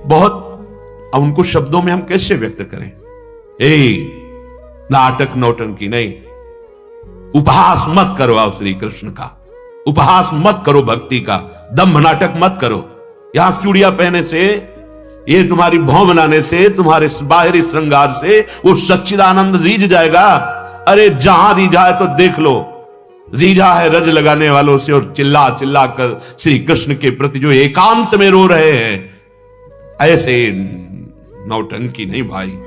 बहुत, अब उनको शब्दों में हम कैसे व्यक्त करें? नाटक नौटंकी नहीं, उपहास मत करो आप श्री कृष्ण का, उपहास मत करो भक्ति का, दम्भ नाटक मत करो। यहां चूड़ियां पहने से, ये तुम्हारी भौं बनाने से, तुम्हारे बाहरी श्रृंगार से वो सच्चिदानंद रीझ जाएगा। अरे जहां रीझा है तो देख लो, रीझा है रज लगाने वालों से, और चिल्ला चिल्ला कर श्री कृष्ण के प्रति जो एकांत में रो रहे हैं, ऐसे नौटंकी नहीं भाई।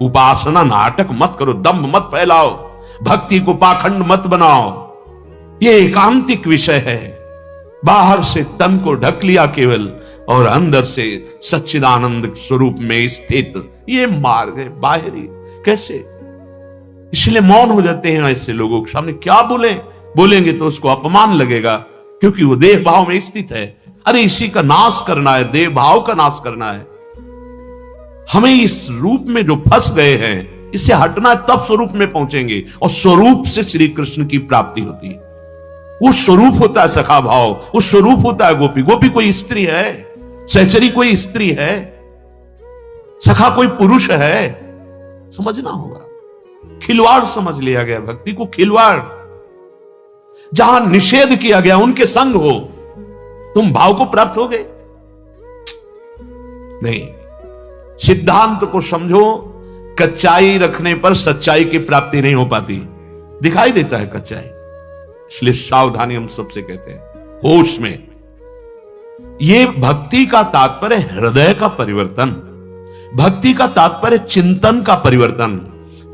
उपासना नाटक मत करो, दम्भ मत फैलाओ, भक्ति को पाखंड मत बनाओ। ये एकांतिक विषय है। बाहर से तन को ढक लिया केवल, और अंदर से सच्चिदानंद स्वरूप में स्थित, ये मार्ग है बाहरी। कैसे? इसलिए मौन हो जाते हैं ऐसे लोगों के सामने। क्या बोलेंगे तो उसको अपमान लगेगा, क्योंकि वो देह भाव में स्थित है। अरे इसी का नाश करना है, देह भाव का नाश करना है। हमें इस रूप में जो फंस गए हैं, इससे हटना है, तब स्वरूप में पहुंचेंगे, और स्वरूप से श्री कृष्ण की प्राप्ति होती है। वो स्वरूप होता है सखा भाव, वो स्वरूप होता है गोपी। गोपी कोई स्त्री है, सहचरी कोई स्त्री है, सखा कोई पुरुष है, समझना होगा। खिलवाड़ समझ लिया गया भक्ति को, खिलवाड़। जहां निषेध किया गया उनके संग हो, तुम भाव को प्राप्त हो गए। नहीं, सिद्धांत को समझो। कच्चाई रखने पर सच्चाई की प्राप्ति नहीं हो पाती, दिखाई देता है कच्चाई। इसलिए सावधानी हम सबसे कहते हैं, होश में। यह भक्ति का तात्पर्य हृदय का परिवर्तन, भक्ति का तात्पर्य चिंतन का परिवर्तन,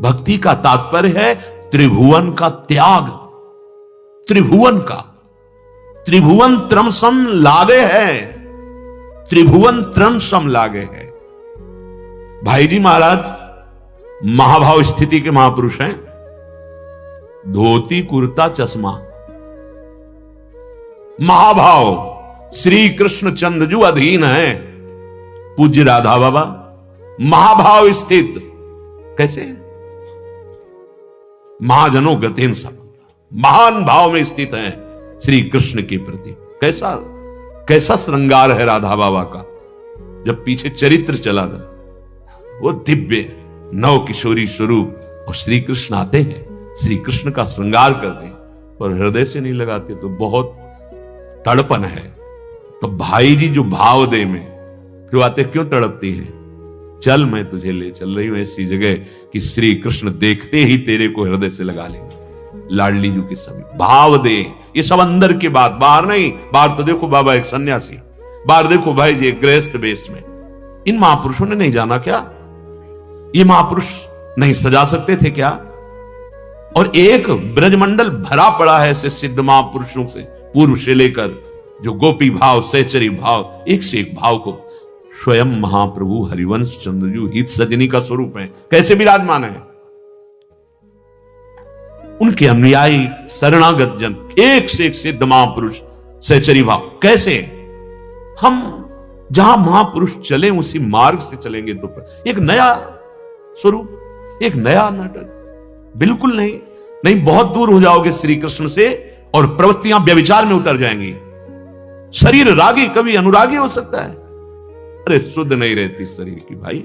भक्ति का तात्पर्य है त्रिभुवन का त्याग। त्रिभुवन का, त्रिभुवन त्रम सम लागे है, त्रिभुवन त्रम सम लागे है। भाई जी महाराज महाभाव स्थिति के महापुरुष हैं। धोती कुर्ता चश्मा, महाभाव श्री कृष्ण चंद्रजू अधीन है। पूज्य राधा बाबा महाभाव स्थित। कैसे? महाजनों गतेन संबंध, महान भाव में स्थित हैं श्री कृष्ण के प्रति। कैसा श्रृंगार है राधा बाबा का। जब पीछे चरित्र चला था, वो दिव्य नव किशोरी स्वरूप, और श्री कृष्ण आते हैं, श्री कृष्ण का श्रृंगार करते हैं, और हृदय से नहीं लगाते तो बहुत तड़पन है। तो भाई जी जो भाव दे में, फिर आते क्यों तड़पती है? चल मैं तुझे ले चल रही हूं ऐसी जगह कि श्री कृष्ण देखते ही तेरे को हृदय से लगा लेंगे। लाडली जी के सभी भाव दे, ये सब अंदर की बात, बाहर नहीं। बाहर तो देखो बाबा एक सन्यासी, बाहर देखो भाई जी एक गृहस्थ वेश में। इन महापुरुषों ने नहीं जाना क्या? ये महापुरुष नहीं सजा सकते थे क्या? और एक ब्रजमंडल भरा पड़ा है ऐसे सिद्ध महापुरुषों से, पूर्व से लेकर जो गोपी भाव, सहचरी भाव, एक से एक भाव को स्वयं महाप्रभु हरिवंश चंद्रजू हित सजनी का स्वरूप है। कैसे विराजमान है? उनके अनुयायी शरणागत जन, एक से एक सिद्ध महापुरुष, सहचरी भाव। कैसे? हम जहां महापुरुष चले उसी मार्ग से चलेंगे तो एक नया स्वरूप, एक नया नाटक। बिल्कुल नहीं, बहुत दूर हो जाओगे श्री कृष्ण से, और प्रवृत्तियां व्यभिचार में उतर जाएंगी। शरीर रागी कभी अनुरागी हो सकता है। अरे शुद्ध नहीं रहती शरीर की भाई।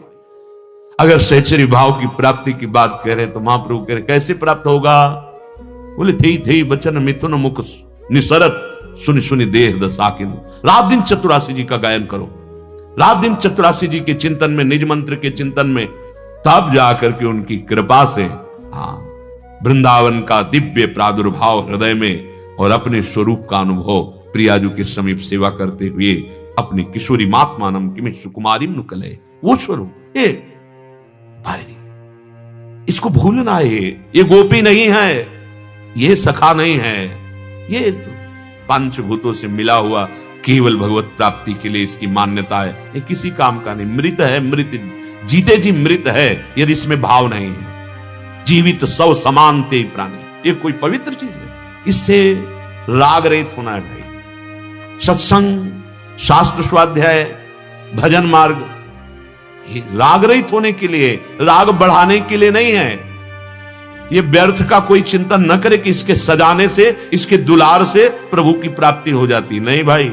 अगर सहचरी भाव की प्राप्ति की बात कह रहे तो महाप्रभु कह रहे कैसे प्राप्त होगा? बोले थे बचन मिथुन मुख निसरत, सुनि सुनि देह दसाकिन। रात दिन चतुरासी जी का गायन करो, रात दिन चतुरासी जी के चिंतन में, निज मंत्र के चिंतन में, तब जाकर के उनकी कृपा से वृंदावन का दिव्य प्रादुर्भाव हृदय में, और अपने स्वरूप का अनुभव प्रियाजू के समीप सेवा करते हुए अपनी किशोरी मात्मानम किमे सुकुमारी नुकले, वो स्वरूप। ये भाई इसको भूलना है। ये गोपी नहीं है, ये सखा नहीं है, ये तो पंचभूतों से मिला हुआ केवल भगवत प्राप्ति के लिए इसकी मान्यता है। ये किसी काम का नहीं। मृत है, मृत जीते जी मृत है यदि इसमें भाव नहीं है। जीवित सौ समान ते प्राणी, ये कोई पवित्र चीज है। इससे राग रहित होना है भाई। सत्संग, शास्त्र स्वाध्याय, भजन मार्ग, राग रहित होने के लिए, राग बढ़ाने के लिए नहीं है। ये व्यर्थ का कोई चिंतन न करे कि इसके सजाने से, इसके दुलार से प्रभु की प्राप्ति हो जाती। नहीं भाई,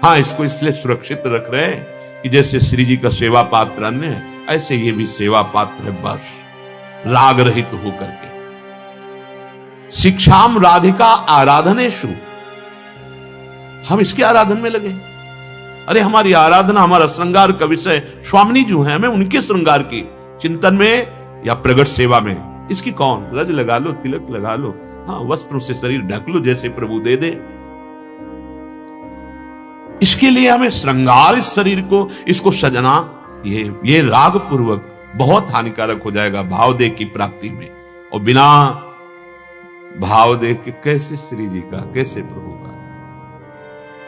हाँ इसको इसलिए सुरक्षित रख रहे हैं कि जैसे श्री जी का सेवा पात्र अन्य है, ऐसे ये भी सेवा पात्र है, बस राग रहित होकर के। शिक्षाम राधिका आराधनेषु, हम इसके आराधन में लगे। अरे हमारी आराधना, हमारा श्रृंगार का विषय स्वामिनी जो है, हमें उनके श्रृंगार की चिंतन में या प्रगट सेवा में, इसकी कौन रज लगा लो, तिलक लगा लो, हाँ वस्त्रों से शरीर ढक लो जैसे प्रभु दे दे। इसके लिए हमें श्रृंगार, इस शरीर को, इसको सजना, ये राग पूर्वक बहुत हानिकारक हो जाएगा भाव देह की प्राप्ति में। और बिना भाव देह के कैसे श्री जी का, कैसे प्रभु का?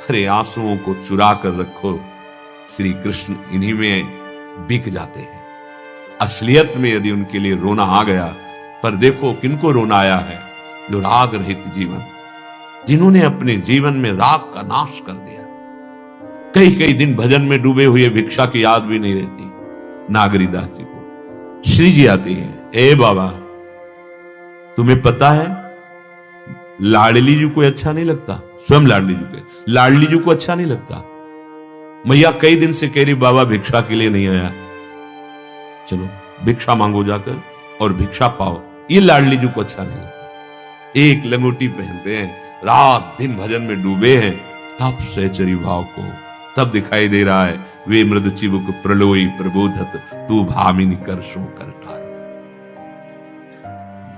अरे आंसुओं को चुरा कर रखो, श्री कृष्ण इन्हीं में बिक जाते हैं। असलियत में यदि उनके लिए रोना आ गया, पर देखो किनको रोना आया है, जो राग रहित जीवन, जिन्होंने अपने जीवन में राग का नाश कर दिया। कई कई दिन भजन में डूबे हुए भिक्षा की याद भी नहीं रहती। नागरीदास जी को श्री जी आती है, ए बाबा तुम्हें पता है लाडली जी को अच्छा नहीं लगता, स्वयं लाडली जी को अच्छा नहीं लगता। मैया कई दिन से कह रही बाबा भिक्षा के लिए नहीं आया, चलो भिक्षा मांगो जाकर और भिक्षा पाओ। ये लाडली जी को अच्छा नहीं लगता। एक लंगोटी पहनते हैं, रात दिन भजन में डूबे हैं, तब सहचरी भाव को तब दिखाई दे रहा है, वे मृद चिबुक प्रलोई प्रबोधत तू भामिनी कर शो कर टार।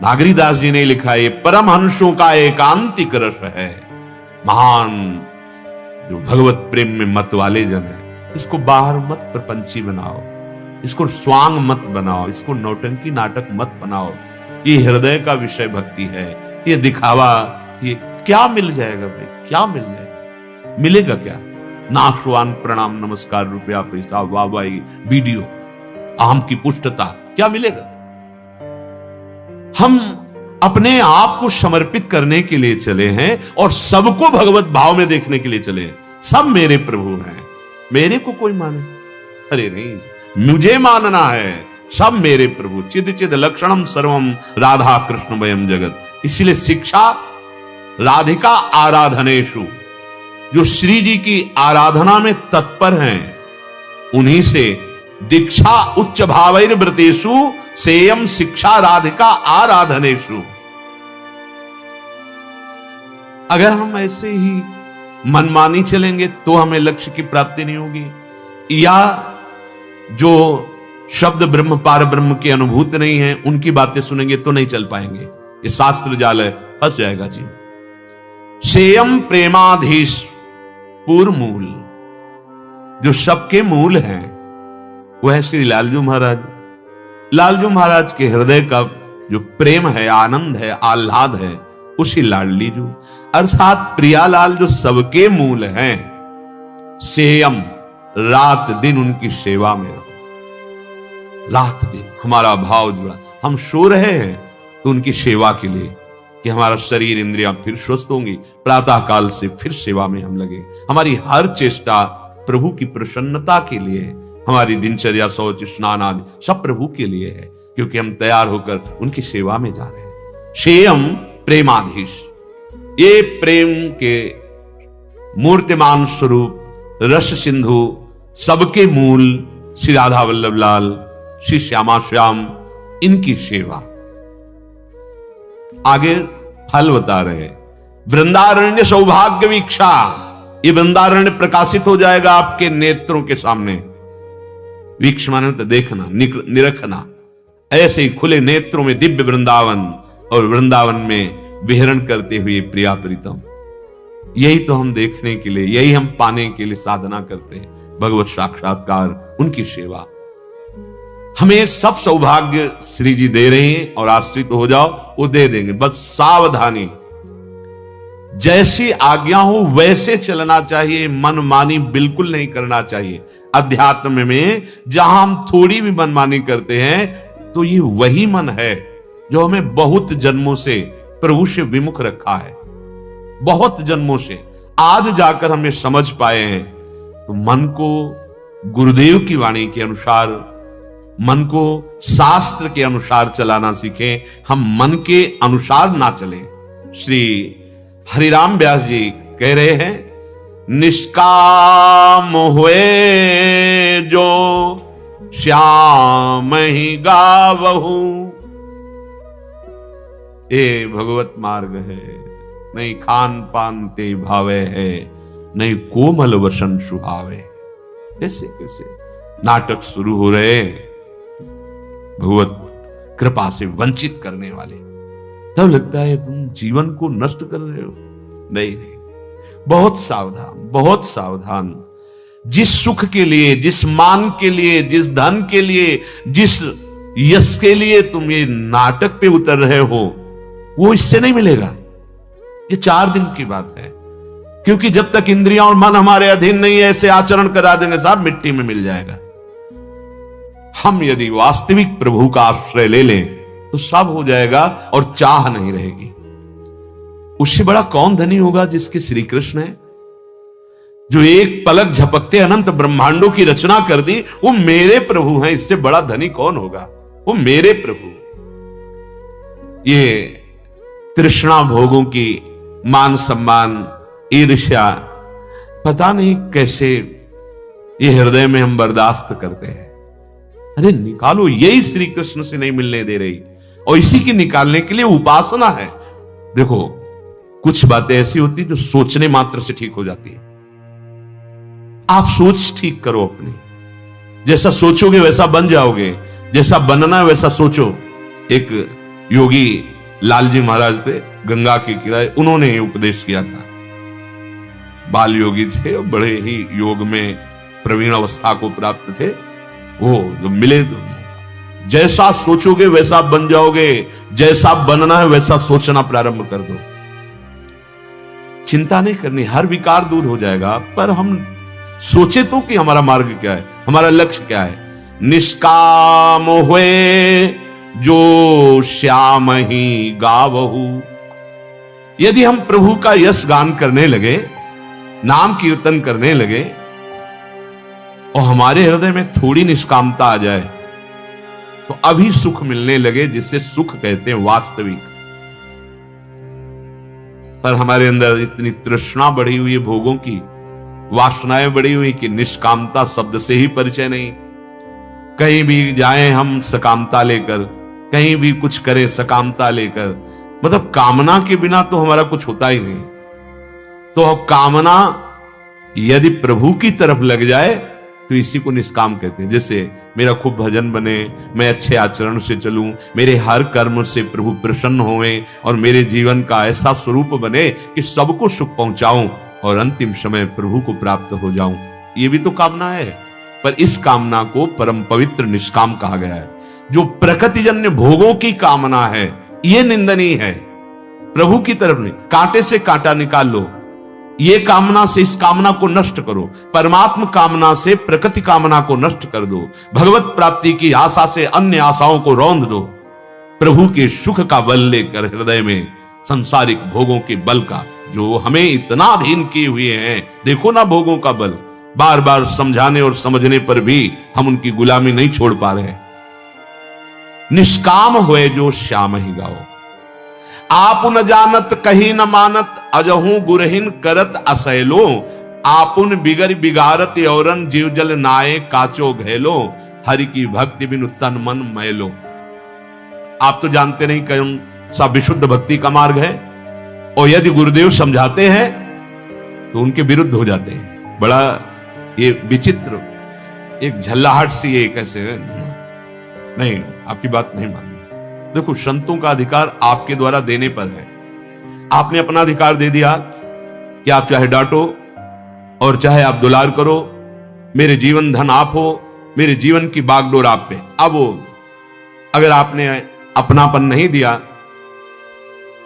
नागरीदास जी ने लिखा, ये परमहंसों का एकांतिक रस है। महान जो भगवत प्रेम में मत वाले जन है, इसको बाहर मत प्रपंची बनाओ, इसको स्वांग मत बनाओ, इसको नौटंकी नाटक मत बनाओ। ये हृदय का विषय भक्ति है। ये दिखावा, ये क्या मिल जाएगा भाई, क्या मिल जाएगा? मिलेगा क्या? नाशवान प्रणाम नमस्कार रुपया पैसा वाहवाही वीडियो आम की पुष्टता, क्या मिलेगा? हम अपने आप को समर्पित करने के लिए चले हैं और सबको भगवत भाव में देखने के लिए चले हैं। सब मेरे प्रभु हैं, मेरे को कोई माने? अरे नहीं, मुझे मानना है। सब मेरे प्रभु, चिद चिद लक्षणम सर्वम राधा कृष्ण वयम जगत। इसलिए शिक्षा राधिका आराधनेषु, जो श्री जी की आराधना में तत्पर हैं, उन्हीं से दीक्षा उच्च भावैर व्रतेषु सेयम शिक्षा राधिका आराधनेषु। अगर हम ऐसे ही मनमानी चलेंगे तो हमें लक्ष्य की प्राप्ति नहीं होगी, या जो शब्द ब्रह्म पार ब्रह्म की अनुभूति नहीं है उनकी बातें सुनेंगे तो नहीं चल पाएंगे। ये शास्त्र जाल है, फंस जाएगा जी। सेयम प्रेमाधीश पूर्व मूल, जो सबके मूल हैं, वह है श्री लालजू महाराज। लालजू महाराज के हृदय का जो प्रेम है, आनंद है, आह्लाद है, उसी लाडली जू अर्थात प्रियालाल जो सबके मूल हैं। सेयम, रात दिन उनकी सेवा में रहो। रात दिन हमारा भाव जुड़ा, हम सो रहे हैं तो उनकी सेवा के लिए, कि हमारा शरीर इंद्रियां फिर स्वस्थ होंगी, प्रातः काल से फिर सेवा में हम लगे। हमारी हर चेष्टा प्रभु की प्रसन्नता के लिए है। हमारी दिनचर्या, शौच, स्नान आदि सब प्रभु के लिए है, क्योंकि हम तैयार होकर उनकी सेवा में जा रहे हैं। शेयम प्रेमाधीश, ये प्रेम के मूर्तिमान स्वरूप रस सिंधु, सबके मूल श्री राधा वल्लभ लाल, श्री श्यामा श्याम, इनकी सेवा। आगे फल बता रहे, वृंदारण्य सौभाग्य वीक्षा, ये वृंदारण्य प्रकाशित हो जाएगा आपके नेत्रों के सामने। वीक्ष माने तो देखना, निरखना। ऐसे ही खुले नेत्रों में दिव्य वृंदावन, और वृंदावन में विहरण करते हुए प्रिया प्रीतम। यही तो हम देखने के लिए, यही हम पाने के लिए साधना करते हैं, भगवत साक्षात्कार, उनकी सेवा। हमें सब सौभाग्य श्री जी दे रहे हैं, और आश्रित हो जाओ वो दे देंगे, बस सावधानी। जैसी आज्ञा हो वैसे चलना चाहिए, मनमानी बिल्कुल नहीं करना चाहिए। अध्यात्म में जहां हम थोड़ी भी मनमानी करते हैं तो ये वही मन है जो हमें बहुत जन्मों से प्रभु से विमुख रखा है, बहुत जन्मों से। आज जाकर हमें समझ पाए हैं, तो मन को गुरुदेव की वाणी के अनुसार, मन को शास्त्र के अनुसार चलाना सीखें, हम मन के अनुसार ना चलें। श्री हरिराम व्यास जी कह रहे हैं निष्काम हुए जो श्याम ही गावहु। ये भगवत मार्ग है, नहीं खान पान ते भावे है, नहीं कोमल वसन सुहावे। कैसे कैसे नाटक शुरू हो रहे भगवत कृपा से वंचित करने वाले, तब लगता है तुम जीवन को नष्ट कर रहे हो। नहीं नहीं, बहुत सावधान, बहुत सावधान। जिस सुख के लिए, जिस मान के लिए, जिस धन के लिए, जिस यश के लिए तुम ये नाटक पे उतर रहे हो, वो इससे नहीं मिलेगा। ये 4 दिन की बात है, क्योंकि जब तक इंद्रियां और मन हमारे अधीन नहीं है, ऐसे आचरण करा देंगे साहब, मिट्टी में मिल जाएगा। हम यदि वास्तविक प्रभु का आश्रय ले लें तो सब हो जाएगा और चाह नहीं रहेगी। उससे बड़ा कौन धनी होगा जिसके श्री कृष्ण है, जो एक पलक झपकते अनंत ब्रह्मांडों की रचना कर दी, वो मेरे प्रभु हैं। इससे बड़ा धनी कौन होगा? वो मेरे प्रभु। ये तृष्णा भोगों की, मान सम्मान, ईर्ष्या, पता नहीं कैसे ये हृदय में हम बर्दाश्त करते हैं। अरे निकालो, यही श्री कृष्ण से नहीं मिलने दे रही, और इसी की निकालने के लिए उपासना है। देखो, कुछ बातें ऐसी होती जो सोचने मात्र से ठीक हो जाती है। आप सोच ठीक करो अपनी, जैसा सोचोगे वैसा बन जाओगे, जैसा बनना है वैसा सोचो। एक योगी लालजी महाराज थे, गंगा के किनारे, उन्होंने ये उपदेश किया था। बाल योगी थे, बड़े ही योग में प्रवीण अवस्था को प्राप्त थे। वो जो मिले तो जैसा सोचोगे वैसा बन जाओगे, जैसा बनना है वैसा सोचना प्रारंभ कर दो। चिंता नहीं करनी, हर विकार दूर हो जाएगा। पर हम सोचे तो कि हमारा मार्ग क्या है, हमारा लक्ष्य क्या है। निष्काम हुए जो श्याम ही गावहु। यदि हम प्रभु का यश गान करने लगे, नाम कीर्तन करने लगे, और हमारे हृदय में थोड़ी निष्कामता आ जाए, तो अभी सुख मिलने लगे, जिससे सुख कहते हैं वास्तविक। पर हमारे अंदर इतनी तृष्णा बढ़ी हुई है भोगों की, वासनाएं बढ़ी हुई कि निष्कामता शब्द से ही परिचय नहीं। कहीं भी जाएं हम सकामता लेकर, कहीं भी कुछ करें सकामता लेकर, मतलब कामना के बिना तो हमारा कुछ होता ही नहीं। तो कामना यदि प्रभु की तरफ लग जाए तो इसी को निष्काम कहते हैं। जैसे मेरा खूब भजन बने, मैं अच्छे आचरण से चलूं, मेरे हर कर्म से प्रभु प्रसन्न होवें, और मेरे जीवन का ऐसा स्वरूप बने कि सबको सुख पहुंचाऊं और अंतिम समय प्रभु को प्राप्त हो जाऊं। ये भी तो कामना है, पर इस कामना को परम पवित्र निष्काम कहा गया है। जो प्रकृतिजन्य भोगों की कामना है, ये निंदनीय है, प्रभु की तरफ नहीं। कांटे से कांटा निकाल लो, ये कामना से इस कामना को नष्ट करो। परमात्म कामना से प्रकृति कामना को नष्ट कर दो। भगवत प्राप्ति की आशा से अन्य आशाओं को रौंद दो। प्रभु के सुख का बल लेकर हृदय में संसारिक भोगों के बल का, जो हमें इतना अधीन किए हुए हैं, देखो ना भोगों का बल, बार बार समझाने और समझने पर भी हम उनकी गुलामी नहीं छोड़ पा रहे। निष्काम हुए जो श्याम ही गाओ। आप न जानत कहीं न मानत, अजहू गुरहिन करत असैलो। आपुन बिगर बिगारत औरन जीव जल नाये काचो घैलो। हरि की भक्ति बिनु तन मन मैलो। आप तो जानते नहीं कौन सा विशुद्ध भक्ति का मार्ग है, और यदि गुरुदेव समझाते हैं तो उनके विरुद्ध हो जाते हैं। बड़ा ये विचित्र, एक झल्लाहट सी, ये कैसे नहीं, आपकी बात नहीं माननी। देखो, संतों का अधिकार आपके द्वारा देने पर है। आपने अपना अधिकार दे दिया कि आप चाहे डांटो और चाहे आप दुलार करो, मेरे जीवन धन आप हो, मेरे जीवन की बागडोर आप पे। अब वो अगर आपने अपनापन नहीं दिया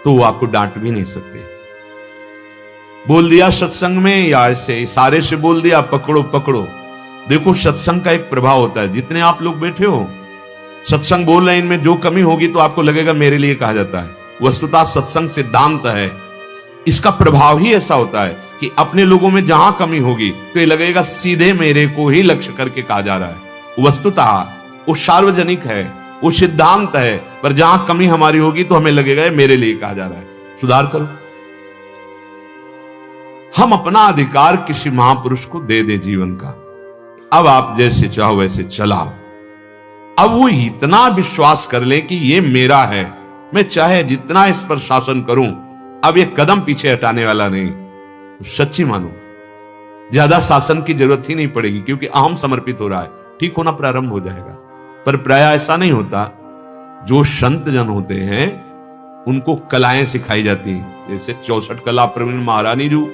तो वो आपको डांट भी नहीं सकते। बोल दिया सत्संग में, या ऐसे इशारे से बोल दिया पकड़ो पकड़ो। देखो, सत्संग का एक प्रभाव होता है। जितने आप लोग बैठे हो, सत्संग बोल रहे हैं, इनमें जो कमी होगी तो आपको लगेगा मेरे लिए कहा जाता है। वस्तुतः सत्संग सिद्धांत है, इसका प्रभाव ही ऐसा होता है कि अपने लोगों में जहां कमी होगी तो ये लगेगा सीधे मेरे को ही लक्ष्य करके कहा जा रहा है। वस्तुतः वो सार्वजनिक है, वो सिद्धांत है, पर जहां कमी हमारी होगी तो हमें लगेगा मेरे लिए कहा जा रहा है, सुधार करो। हम अपना अधिकार किसी महापुरुष को दे दे जीवन का। अब आप जैसे चाहो वैसे चलाओ। अब वो इतना विश्वास कर ले कि ये मेरा है, मैं चाहे जितना इस पर शासन करूं, अब ये कदम पीछे हटाने वाला नहीं। सच्ची मानो, ज्यादा शासन की जरूरत ही नहीं पड़ेगी, क्योंकि अहम समर्पित हो रहा है, ठीक होना प्रारंभ हो जाएगा। पर प्राय ऐसा नहीं होता। जो संत जन होते हैं उनको कलाएं सिखाई जाती हैं, जैसे 64 कला प्रवीण महारानी जू,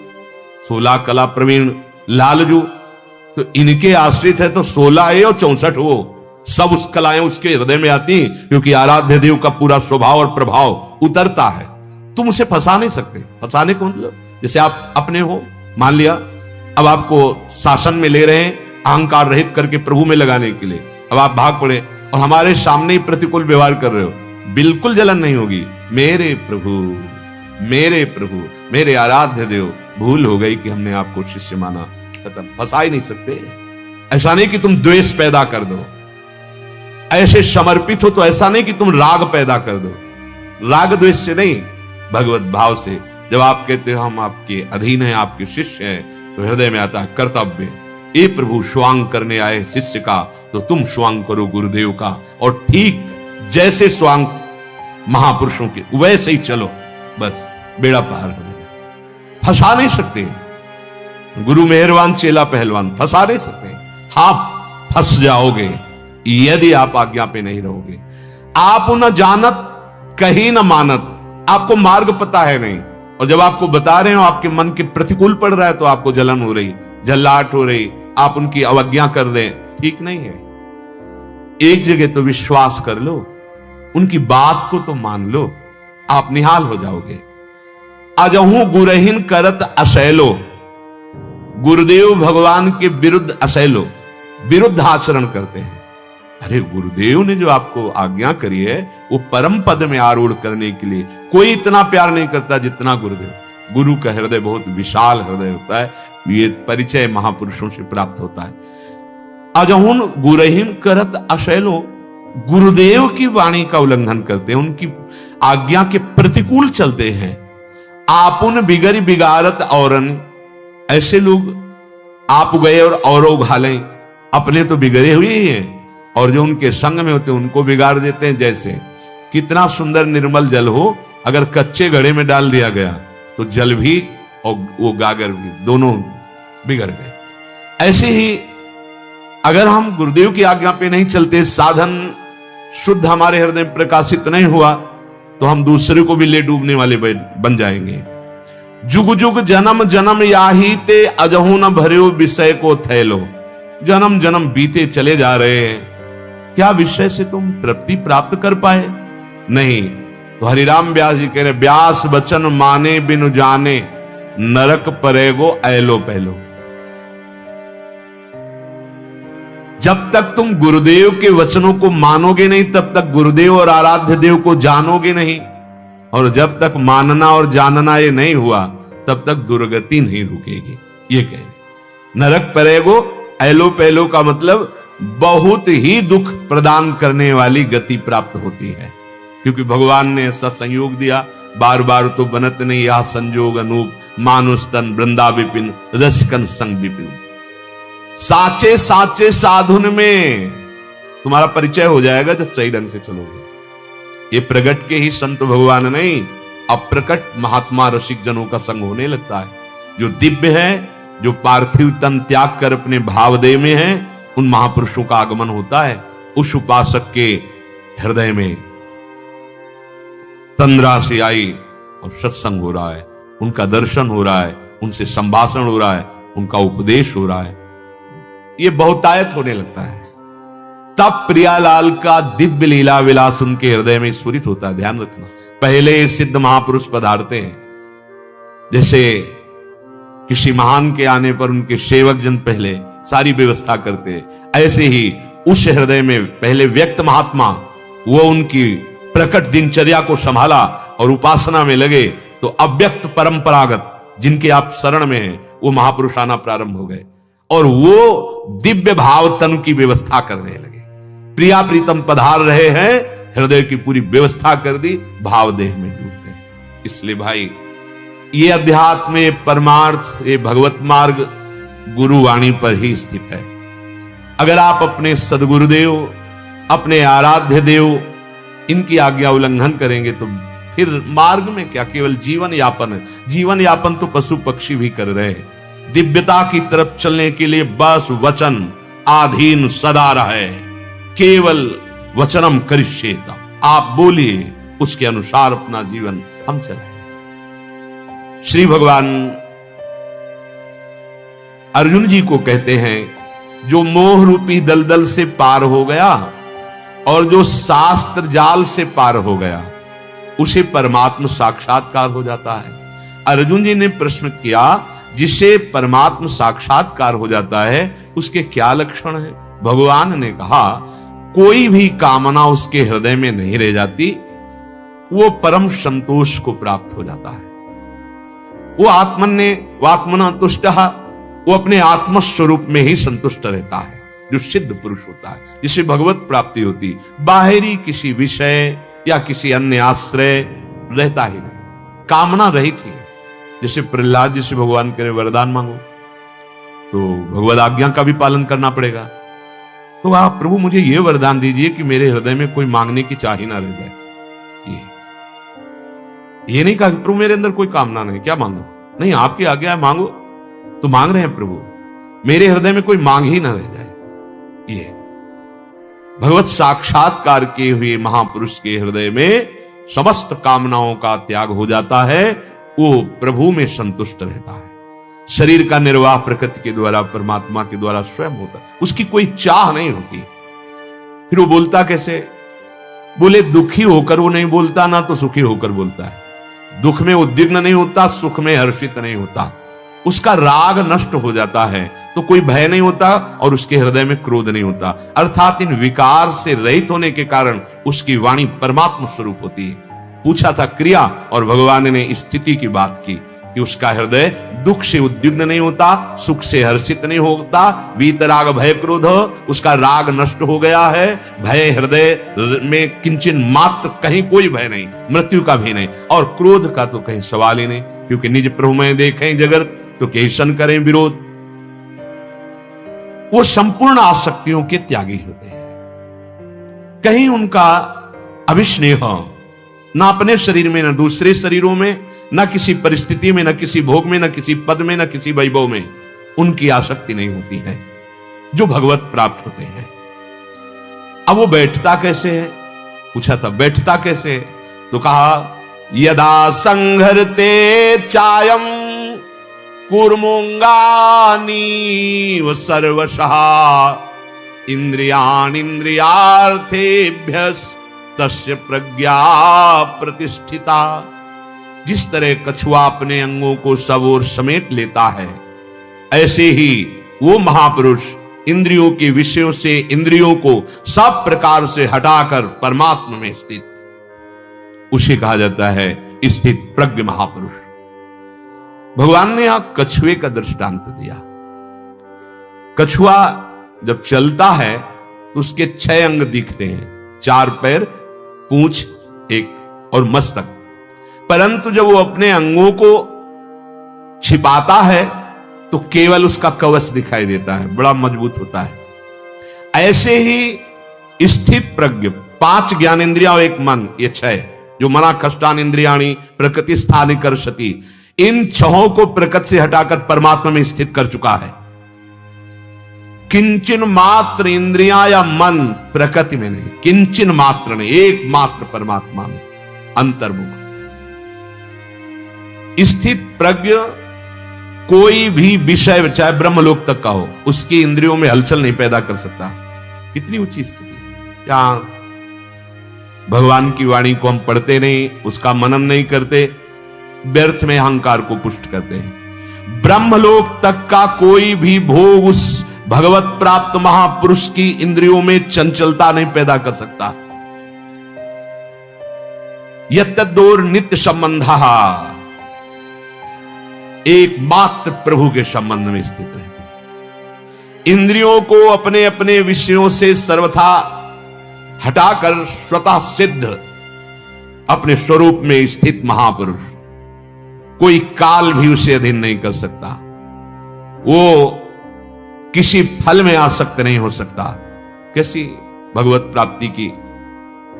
16 कला प्रवीण लाल जू। तो इनके आश्रित है तो 16 है और 64 हो, सब उस कलाएं उसके हृदय में आती, क्योंकि आराध्य देव का पूरा स्वभाव और प्रभाव उतरता है। तुम उसे फंसा नहीं सकते। फंसाने को मतलब जैसे आप अपने हो, मान लिया अब आपको शासन में ले रहे हैं अहंकार रहित करके प्रभु में लगाने के लिए, अब आप भाग पड़े और हमारे सामने ही प्रतिकूल व्यवहार कर रहे हो, बिल्कुल जलन नहीं होगी। मेरे प्रभु, मेरे प्रभु, मेरे आराध्य देव, भूल हो गई कि हमने आपको शिष्य माना, खत्म। फंसा ही नहीं सकते। ऐसा नहीं कि तुम द्वेष पैदा कर दो, ऐसे समर्पित हो तो ऐसा नहीं कि तुम राग पैदा कर दो। राग द्वेष से नहीं, भगवत भाव से। जब आप कहते हो हम आपके अधीन हैं, आपके शिष्य हैं, तो हृदय में आता है कर्तव्य। ये प्रभु स्वांग करने आए शिष्य का, तो तुम स्वांग करो गुरुदेव का, और ठीक जैसे स्वांग महापुरुषों के वैसे ही चलो, बस बेड़ा पार हो जाएगा। फंसा नहीं सकते। गुरु मेहरबान चेला पहलवान, फंसा नहीं सकते। हाँ, फंस जाओगे यदि आप आज्ञा पे नहीं रहोगे। आप न जानत कहीं न मानत, आपको मार्ग पता है नहीं, और जब आपको बता रहे हो आपके मन के प्रतिकूल पड़ रहा है तो आपको जलन हो रही, झल्लाहट हो रही, आप उनकी अवज्ञा कर दें, ठीक नहीं है। एक जगह तो विश्वास कर लो, उनकी बात को तो मान लो, आप निहाल हो जाओगे। अजहू गुरहीन करत असैलो, गुरुदेव भगवान के विरुद्ध असैलो, विरुद्ध आचरण करते हैं। अरे गुरुदेव ने जो आपको आज्ञा करी है वो परम पद में आरूढ़ करने के लिए, कोई इतना प्यार नहीं करता जितना गुरुदेव। गुरु का हृदय बहुत विशाल हृदय होता है, ये परिचय महापुरुषों से प्राप्त होता है। अजहुन गुरहीन करत अशैलो, गुरुदेव की वाणी का उल्लंघन करते हैं, उनकी आज्ञा के प्रतिकूल चलते हैं। आपुन बिगड़ बिगाड़त औरन, ऐसे लोग आप गए और औरों घालें, अपने तो बिगड़े हुए ही हैं और जो उनके संग में होते हैं उनको बिगाड़ देते हैं। जैसे कितना सुंदर निर्मल जल हो, अगर कच्चे घड़े में डाल दिया गया तो जल भी और वो गागर भी दोनों बिगड़ गए। ऐसे ही अगर हम गुरुदेव की आज्ञा पे नहीं चलते, साधन शुद्ध हमारे हृदय में प्रकाशित नहीं हुआ, तो हम दूसरे को भी ले डूबने वाले बन जाएंगे। जुग जुग जन्म जन्म याही ते अजहू न भर्यो विषय को थैलो, जन्म जन्म बीते चले जा रहे हैं, क्या विषय से तुम तृप्ति प्राप्त कर पाए? नहीं। तो हरिराम व्यास जी कह रहे, व्यास वचन माने बिनु जाने, नरक परेगो ऐलो पहलो। जब तक तुम गुरुदेव के वचनों को मानोगे नहीं, तब तक गुरुदेव और आराध्य देव को जानोगे नहीं, और जब तक मानना और जानना ये नहीं हुआ तब तक दुर्गति नहीं रुकेगी। ये कह रहे नरक परेगो ऐलो पहलो का मतलब बहुत ही दुख प्रदान करने वाली गति प्राप्त होती है, क्योंकि भगवान ने ऐसा संयोग दिया, बार बार तो बनत नहीं यह संजोग अनूप, मानुष तन वृंदा विपिन रसकन संग विपिन। साचे साचे साधुन में तुम्हारा परिचय हो जाएगा जब सही ढंग से चलोगे। ये प्रगट के ही संत भगवान नहीं, अप्रकट महात्मा रसिक जनों का संग होने लगता है। जो दिव्य है, जो पार्थिव तन त्याग कर अपने भावदेह में है, उन महापुरुषों का आगमन होता है। उस उपासक के हृदय में तंद्रा से आई और सत्संग हो रहा है, उनका दर्शन हो रहा है, उनसे संभाषण हो रहा है, उनका उपदेश हो रहा है, ये बहुतायत होने लगता है। तब प्रियालाल का दिव्य लीला विलास उनके हृदय में स्फुरित होता है। ध्यान रखना, पहले सिद्ध महापुरुष पधारते हैं, जैसे किसी महान के आने पर उनके सेवक जन पहले सारी व्यवस्था करते हैं, ऐसे ही उस हृदय में पहले व्यक्त महात्मा, वो उनकी प्रकट दिनचर्या को संभाला और उपासना में लगे, तो अव्यक्त परंपरागत जिनके आप शरण में हैं वो महापुरुष आना प्रारंभ हो गए और वो दिव्य भाव तन की व्यवस्था करने लगे। प्रिया प्रीतम पधार रहे हैं, हृदय की पूरी व्यवस्था कर दी, भाव देह में डूब गए। इसलिए भाई ये अध्यात्म, ये परमार्थ, ये भगवत मार्ग गुरुवाणी पर ही स्थित है। अगर आप अपने सदगुरुदेव, अपने आराध्य देव, इनकी आज्ञा उल्लंघन करेंगे तो फिर मार्ग में क्या, केवल जीवन यापन है। जीवन यापन तो पशु पक्षी भी कर रहे हैं। दिव्यता की तरफ चलने के लिए बस वचन आधीन सदा रहे, केवल वचनम करिष्येत, आप बोलिए, उसके अनुसार अपना जीवन हम चलाएं। श्री भगवान अर्जुन जी को कहते हैं, जो मोह रूपी दलदल से पार हो गया और जो शास्त्र जाल से पार हो गया, उसे परमात्म साक्षात्कार हो जाता है। अर्जुन जी ने प्रश्न किया, जिसे परमात्म साक्षात्कार हो जाता है उसके क्या लक्षण है? भगवान ने कहा, कोई भी कामना उसके हृदय में नहीं रह जाती, वो परम संतोष को प्राप्त हो जाता है। वो आत्मना तुष्ट, वो अपने आत्म स्वरूप में ही संतुष्ट रहता है, जो सिद्ध पुरुष होता है, जिसे भगवत प्राप्ति होती, बाहरी किसी विषय या किसी अन्य आश्रय रहता ही नहीं, कामना रहित ही है। जैसे प्रहलाद जी से भगवान करे वरदान मांगो तो भगवद आज्ञा का भी पालन करना पड़ेगा। तो आप प्रभु मुझे ये वरदान दीजिए कि मेरे हृदय में कोई मांगने की चाह ही ना रह जाए। ये नहीं कहा प्रभु मेरे अंदर कोई कामना नहीं, क्या मांगो? नहीं, आपकी आज्ञा है मांगो, तो मांग रहे हैं प्रभु, मेरे हृदय में कोई मांग ही ना रह जाए। ये भगवत साक्षात्कार किए हुए महापुरुष के हृदय में समस्त कामनाओं का त्याग हो जाता है, वो प्रभु में संतुष्ट रहता है। शरीर का निर्वाह प्रकृति के द्वारा, परमात्मा के द्वारा स्वयं होता है, उसकी कोई चाह नहीं होती। फिर वो बोलता कैसे? बोले दुखी होकर वो नहीं बोलता, ना तो सुखी होकर बोलता है। दुख में उद्विग्न नहीं होता, सुख में हर्षित नहीं होता, उसका राग नष्ट हो जाता है, तो कोई भय नहीं होता और उसके हृदय में क्रोध नहीं होता। अर्थात इन विकार से रहित होने के कारण उसकी वाणी परमात्मा स्वरूप होती है। पूछा था क्रिया, और भगवान ने स्थिति की बात की कि उसका हृदय दुख से उद्विग्न नहीं होता, सुख से हर्षित नहीं होता, वीतराग भय क्रोध, उसका राग नष्ट हो गया है, भय हृदय में किंचन मात्र कहीं कोई भय नहीं, मृत्यु का भी नहीं, और क्रोध का तो कहीं सवाल ही नहीं, क्योंकि निज प्रभु में देखें जगत तो कैसन करें विरोध। वो संपूर्ण आसक्तियों के त्यागी होते हैं, कहीं उनका अभिस्नेह ना अपने शरीर में, ना दूसरे शरीरों में, न किसी परिस्थिति में, न किसी भोग में, न किसी पद में, न किसी वैभव में उनकी आसक्ति नहीं होती है, जो भगवत प्राप्त होते हैं। अब वो बैठता कैसे है? पूछा था बैठता कैसे? तो कहा, यदा संघरते चायम कूर्मोंगानीव सर्वशः इंद्रियार्थेभ्यः तस्य प्रज्ञा प्रतिष्ठिता। जिस तरह कछुआ अपने अंगों को सब ओर समेट लेता है, ऐसे ही वो महापुरुष इंद्रियों के विषयों से इंद्रियों को सब प्रकार से हटाकर परमात्मा में स्थित, उसे कहा जाता है स्थित प्रज्ञ महापुरुष। भगवान ने यहां कछुए का दृष्टांत दिया। कछुआ जब चलता है तो उसके 6 अंग दिखते हैं, 4 पैर, पूंछ एक और मस्तक, परंतु जब वो अपने अंगों को छिपाता है तो केवल उसका कवच दिखाई देता है, बड़ा मजबूत होता है। ऐसे ही स्थित प्रज्ञ 5 ज्ञानेंद्रियां और 1 मन, ये 6 जो मना कष्टान इंद्रियाणी प्रकृति स्थानी कर्षति, इन 6 को प्रकृति से हटाकर परमात्मा में स्थित कर चुका है। किंचन मात्र इंद्रियां या मन प्रकृति में नहीं, किंचन मात्र नहीं, एकमात्र परमात्मा में अंतर्मुख स्थित प्रज्ञ कोई भी विषय चाहे ब्रह्मलोक तक का हो, उसकी इंद्रियों में हलचल नहीं पैदा कर सकता। कितनी ऊंची स्थिति! क्या भगवान की वाणी को हम पढ़ते नहीं, उसका मनन नहीं करते, व्यर्थ में अहंकार को पुष्ट करते हैं। ब्रह्मलोक तक का कोई भी भोग उस भगवत प्राप्त महापुरुष की इंद्रियों में चंचलता नहीं पैदा कर सकता। यत्तदोर नित्य संबंधः, एकमात्र प्रभु के संबंध में स्थित रहते, इंद्रियों को अपने अपने विषयों से सर्वथा हटाकर स्वतः सिद्ध अपने स्वरूप में स्थित महापुरुष कोई काल भी उसे अधीन नहीं कर सकता, वो किसी फल में आसक्त नहीं हो सकता। कैसी भगवत प्राप्ति की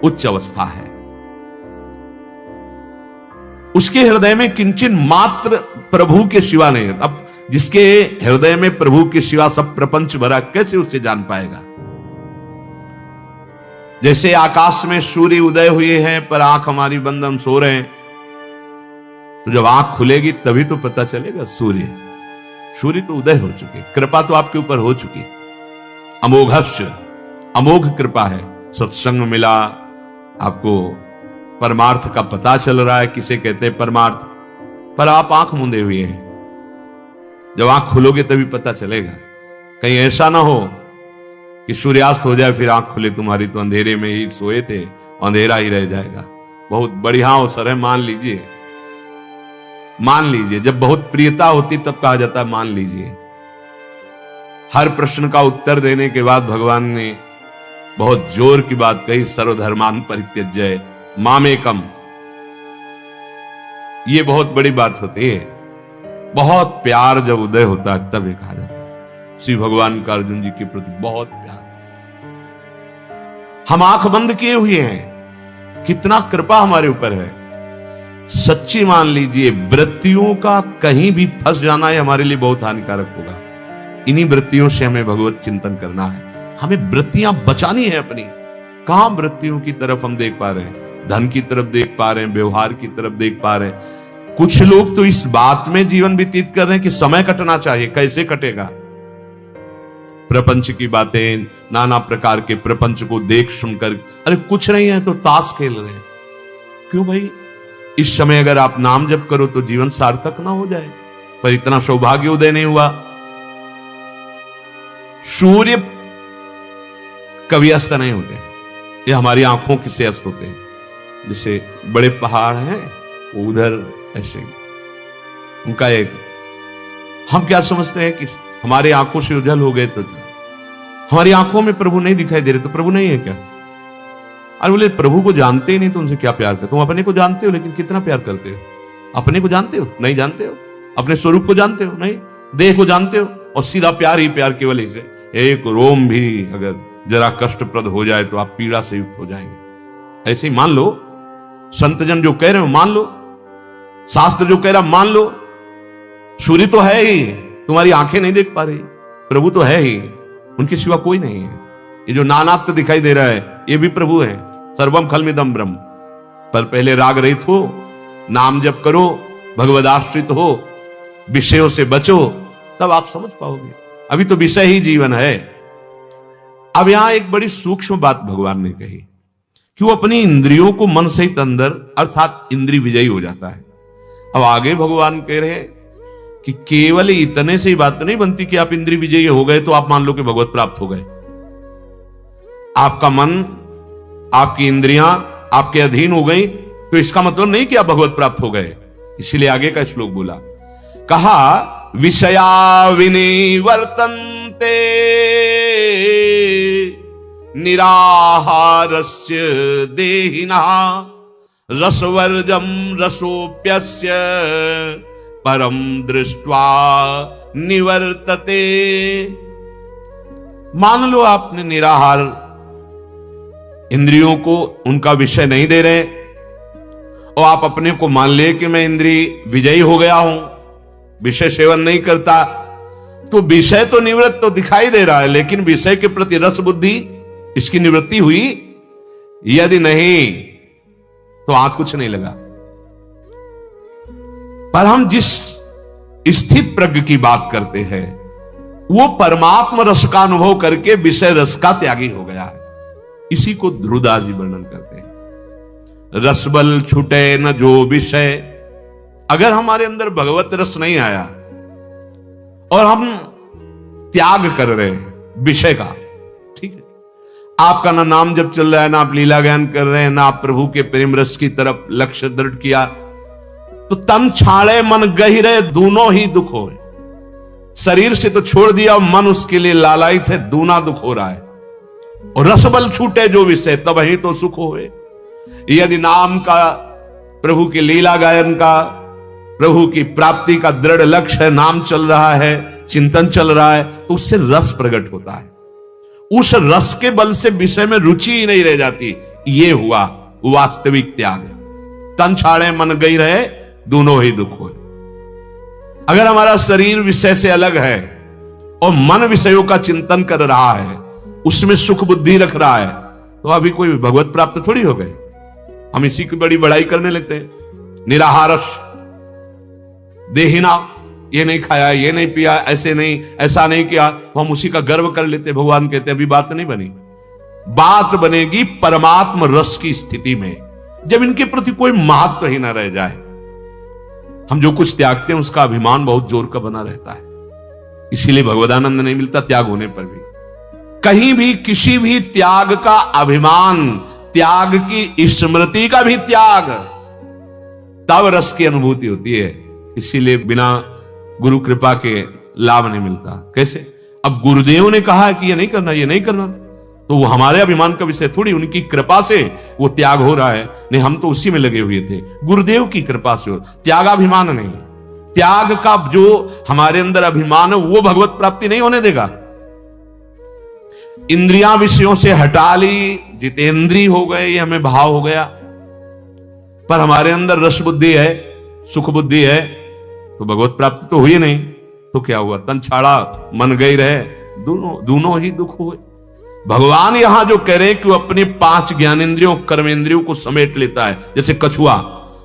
उच्च अवस्था है। उसके हृदय में किंचन मात्र प्रभु के सिवा नहीं है। अब जिसके हृदय में प्रभु के सिवा सब प्रपंच भरा, कैसे उसे जान पाएगा? जैसे आकाश में सूर्य उदय हुए हैं पर आंख हमारी बंद, हम सो रहे हैं, तो जब आंख खुलेगी तभी तो पता चलेगा सूर्य तो उदय हो चुके, कृपा तो आपके ऊपर हो चुकी। अमोघस्य, अमोघ कृपा है। सत्संग मिला, आपको परमार्थ का पता चल रहा है, किसे कहते हैं परमार्थ, पर आप आंख मूंदे हुए हैं। जब आंख खुलोगे तभी पता चलेगा। कहीं ऐसा ना हो कि सूर्यास्त हो जाए फिर आंख खुले तुम्हारी, तो अंधेरे में ही सोए थे, अंधेरा ही रह जाएगा। बहुत बढ़िया अवसर है, मान लीजिए, मान लीजिए। जब बहुत प्रियता होती तब कहा जाता है मान लीजिए। हर प्रश्न का उत्तर देने के बाद भगवान ने बहुत जोर की बात कही, सर्वधर्मान परित्यज्य मामेकम। ये बहुत बड़ी बात होती है। बहुत प्यार जब उदय होता है तब ये कहा जाता है। श्री भगवान का अर्जुन जी के प्रति बहुत प्यार। हम आंख बंद किए हुए हैं, कितना कृपा हमारे ऊपर है। सच्ची मान लीजिए, वृत्तियों का कहीं भी फंस जाना है हमारे लिए बहुत हानिकारक होगा। इन्हीं वृत्तियों से हमें भगवत चिंतन करना है। हमें वृत्तियां बचानी है अपनी। कहां वृत्तियों की तरफ हम देख पा रहे हैं? धन की तरफ देख पा रहे हैं, व्यवहार की तरफ देख पा रहे हैं। कुछ लोग तो इस बात में जीवन व्यतीत कर रहे हैं कि समय कटना चाहिए। कैसे कटेगा? प्रपंच की बातें, नाना प्रकार के प्रपंच को देख सुनकर, अरे कुछ नहीं है तो ताश खेल रहे हैं। क्यों भाई? इस समय अगर आप नाम जप करो तो जीवन सार्थक ना हो जाए, पर इतना सौभाग्य उदय नहीं हुआ। सूर्य कभी अस्त नहीं होते, ये हमारी आंखों से अस्त होते हैं। जैसे बड़े पहाड़ हैं वो उधर ऐसे उनका एक, हम क्या समझते हैं कि हमारे आंखों से उजल हो गए तो हमारी आंखों में प्रभु नहीं दिखाई दे रहे तो प्रभु नहीं है क्या? अरे बोले प्रभु को जानते ही नहीं तो उनसे क्या प्यार करते? तुम अपने को जानते हो लेकिन कितना प्यार करते हो? अपने को जानते हो? नहीं जानते हो। अपने स्वरूप को जानते हो? नहीं। देह को जानते हो? और सीधा प्यार ही प्यार केवल इसे। एक रोम भी अगर जरा कष्टप्रद हो जाए तो आप पीड़ा से युक्त हो जाएंगे। ऐसे ही मान लो, संतजन जो कह रहे हो मान लो, शास्त्र जो कह रहा मान लो। सूर्य तो है ही, तुम्हारी आंखें नहीं देख पा रही, प्रभु तो है ही, उनके सिवा कोई नहीं है। ये जो नानात्व दिखाई दे रहा है ये भी प्रभु है। सर्वम खलमिदम ब्रह्म। पर पहले राग रहित हो, नाम जप करो, भगवदाश्रित हो, विषयों से बचो, तब आप समझ पाओगे। अभी तो विषय ही जीवन है। अब यहां एक बड़ी सूक्ष्म बात भगवान ने कही कि वो अपनी इंद्रियों को मन सहित अंदर अर्थात इंद्रिय विजयी हो जाता है। अब आगे भगवान कह रहे हैं कि केवल इतने से ही बात नहीं बनती कि आप इंद्रिय विजयी हो गए तो आप मान लो कि भगवत प्राप्त हो गए। आपका मन, आपकी इंद्रियां आपके अधीन हो गई तो इसका मतलब नहीं कि आप भगवत प्राप्त हो गए। इसीलिए आगे का श्लोक बोला, कहा विषया विनिवर्तन्ते निराहारस्य देहिना रसवर्जम रसोप्यस्य परम दृष्ट्वा निवर्तते। मान लो आपने निराहार इंद्रियों को उनका विषय नहीं दे रहे और आप अपने को मान ले कि मैं इंद्रिय विजयी हो गया हूं, विषय सेवन नहीं करता, तो विषय तो निवृत्त तो दिखाई दे रहा है, लेकिन विषय के प्रति रस बुद्धि इसकी निवृत्ति हुई? यदि नहीं तो हाथ कुछ नहीं लगा। पर हम जिस स्थित प्रज्ञ की बात करते हैं वो परमात्मा रस का अनुभव करके विषय रस का त्यागी हो गया है। इसी को ध्रुवदास जी वर्णन करते हैं। रसबल छूटे न जो विषय। अगर हमारे अंदर भगवत रस नहीं आया और हम त्याग कर रहे हैं विषय का, ठीक है, आपका ना नाम जब चल रहा है, ना आप लीला ज्ञान कर रहे हैं, ना आप प्रभु के प्रेम रस की तरफ लक्ष्य दृढ़ किया, तो तन छाड़े मन गहिरे दोनों ही दुख हो। शरीर से तो छोड़ दिया, मन उसके लिए लालायित है, दूना दुख हो रहा है। और रसबल छूटे जो विषय तब ही तो सुख होए। यदि नाम का, प्रभु के लीला गायन का, प्रभु की प्राप्ति का दृढ़ लक्ष्य है, नाम चल रहा है, चिंतन चल रहा है, तो उससे रस प्रकट होता है। उस रस के बल से विषय में रुचि ही नहीं रह जाती। ये हुआ वास्तविक त्याग। तन छाड़े मन गई रहे, दोनों ही दुख हुए। अगर हमारा शरीर विषय से अलग है और मन विषयों का चिंतन कर रहा है, उसमें सुख बुद्धि रख रहा है, तो अभी कोई भगवत प्राप्त थोड़ी हो गए। हम इसी की बड़ी बड़ाई करने लगते हैं। निराहारस देहिना, ये नहीं खाया, ये नहीं पिया, ऐसे नहीं, ऐसा नहीं किया, तो हम उसी का गर्व कर लेते। भगवान कहते अभी बात नहीं बनी। बात बनेगी परमात्म रस की स्थिति में, जब इनके प्रति कोई महत्व ही ना रह जाए। हम जो कुछ त्यागते हैं उसका अभिमान बहुत जोर का बना रहता है, इसीलिए भगवदानंद नहीं मिलता त्याग होने पर भी। कहीं भी किसी भी त्याग का अभिमान, त्याग की स्मृति का भी त्याग, तब रस की अनुभूति होती है। इसीलिए बिना गुरु कृपा के लाभ नहीं मिलता। कैसे? अब गुरुदेव ने कहा है कि ये नहीं करना, ये नहीं करना, तो वो हमारे अभिमान का विषय थोड़ी, उनकी कृपा से वो त्याग हो रहा है। नहीं, हम तो उसी में लगे हुए थे, गुरुदेव की कृपा से हो। त्यागाभिमान नहीं, त्याग का जो हमारे अंदर अभिमान है वो भगवत प्राप्ति नहीं होने देगा। इंद्रियां विषयों से हटा ली, जितेंद्री हो गए, ये हमें भाव हो गया, पर हमारे अंदर रस बुद्धि है, सुख बुद्धि है, तो भगवत प्राप्ति तो हुई नहीं। तो क्या हुआ? तन छाड़ा मन गई रहे, दोनों ही दुख हुए। भगवान यहां जो कह रहे हैं कि वो अपने 5 ज्ञानेंद्रियों कर्मेंद्रियों को समेट लेता है, जैसे कछुआ,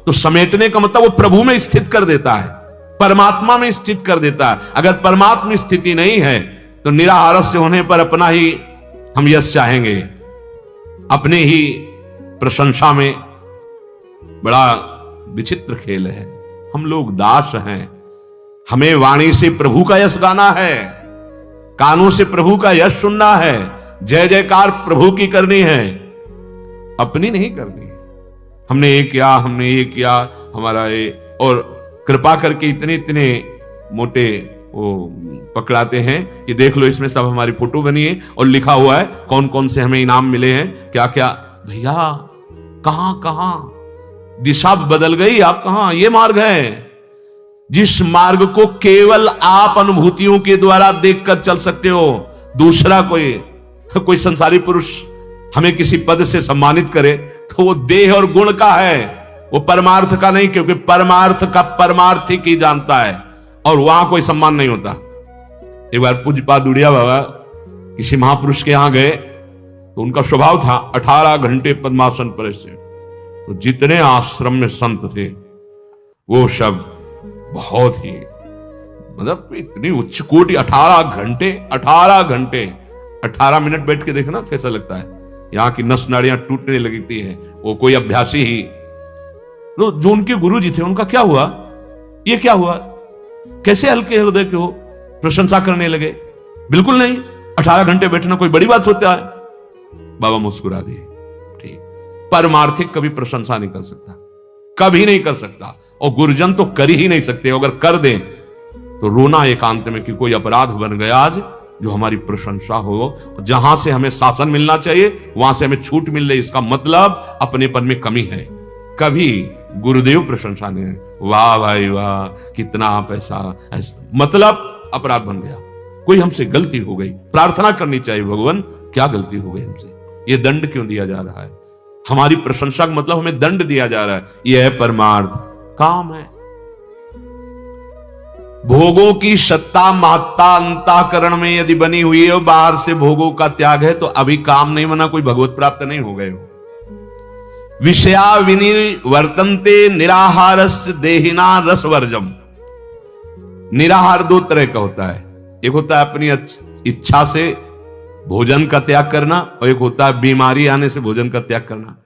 तो समेटने का मतलब वो प्रभु में स्थित कर देता है, परमात्मा में स्थित कर देता है। अगर परमात्मा स्थिति नहीं है तो निराहारस से होने पर अपना ही हम यश चाहेंगे, अपने ही प्रशंसा में। बड़ा विचित्र खेल है। हम लोग दास हैं, हमें वाणी से प्रभु का यश गाना है, कानों से प्रभु का यश सुनना है, जय जयकार प्रभु की करनी है, अपनी नहीं करनी। हमने ये किया, हमने ये किया, हमारा ये, और कृपा करके इतने इतने मोटे वो पकड़ाते हैं कि देख लो इसमें सब हमारी फोटो बनी है और लिखा हुआ है कौन कौन से हमें इनाम मिले हैं, क्या क्या। भैया कहां कहां दिशा बदल गई, आप कहां? ये मार्ग है जिस मार्ग को केवल आप अनुभूतियों के द्वारा देखकर चल सकते हो। दूसरा कोई संसारी पुरुष हमें किसी पद से सम्मानित करे तो वो देह और गुण का है, वो परमार्थ का नहीं, क्योंकि परमार्थ का परमार्थी की जानता है और वहां कोई सम्मान नहीं होता। एक बार पूज्यपाद उड़िया बाबा किसी महापुरुष के यहां गए तो उनका स्वभाव था 18 घंटे पद्मासन पर से, तो जितने आश्रम में संत थे वो सब बहुत ही, मतलब इतनी उच्च कोटि, 18 घंटे 18 मिनट बैठ के देखना कैसा लगता है। यहां की नस नाड़ियां टूटने लगती है। वो कोई अभ्यासी ही, तो जो उनके गुरु जी थे उनका क्या हुआ, ये क्या हुआ, कैसे हल्के हृदय के हो, प्रशंसा करने लगे। बिल्कुल नहीं, 18 घंटे बैठना कोई बड़ी बात होता है। बाबा मुस्कुरा दिए। ठीक, परमार्थिक कभी प्रशंसा नहीं कर सकता, कभी नहीं कर सकता, और गुरुजन तो कर ही नहीं सकते। अगर कर दें तो रोना एकांत में कि कोई अपराध बन गया आज जो हमारी प्रशंसा हो। जहां से हमें शासन मिलना चाहिए वहां से हमें छूट मिल रही, इसका मतलब अपनेपन में कमी है। कभी गुरुदेव प्रशंसा नहीं, वाह भाई वाह, कितना आप ऐसा, मतलब अपराध बन गया, कोई हमसे गलती हो गई। प्रार्थना करनी चाहिए, भगवान क्या गलती हो गई हमसे, ये दंड क्यों दिया जा रहा है? हमारी प्रशंसा का मतलब हमें दंड दिया जा रहा है। यह है परमार्थ, काम है। भोगों की सत्ता महत्ता अंतःकरण में यदि बनी हुई है और बाहर से भोगों का त्याग है तो अभी काम नहीं बना, कोई भगवत प्राप्त नहीं हो गए हो। विषया विनिवर्तन्ते निराहारस्य देहिना रसवर्जम। निराहार 2 तरह का होता है, एक होता है अपनी इच्छा से भोजन का त्याग करना और एक होता है बीमारी आने से भोजन का त्याग करना।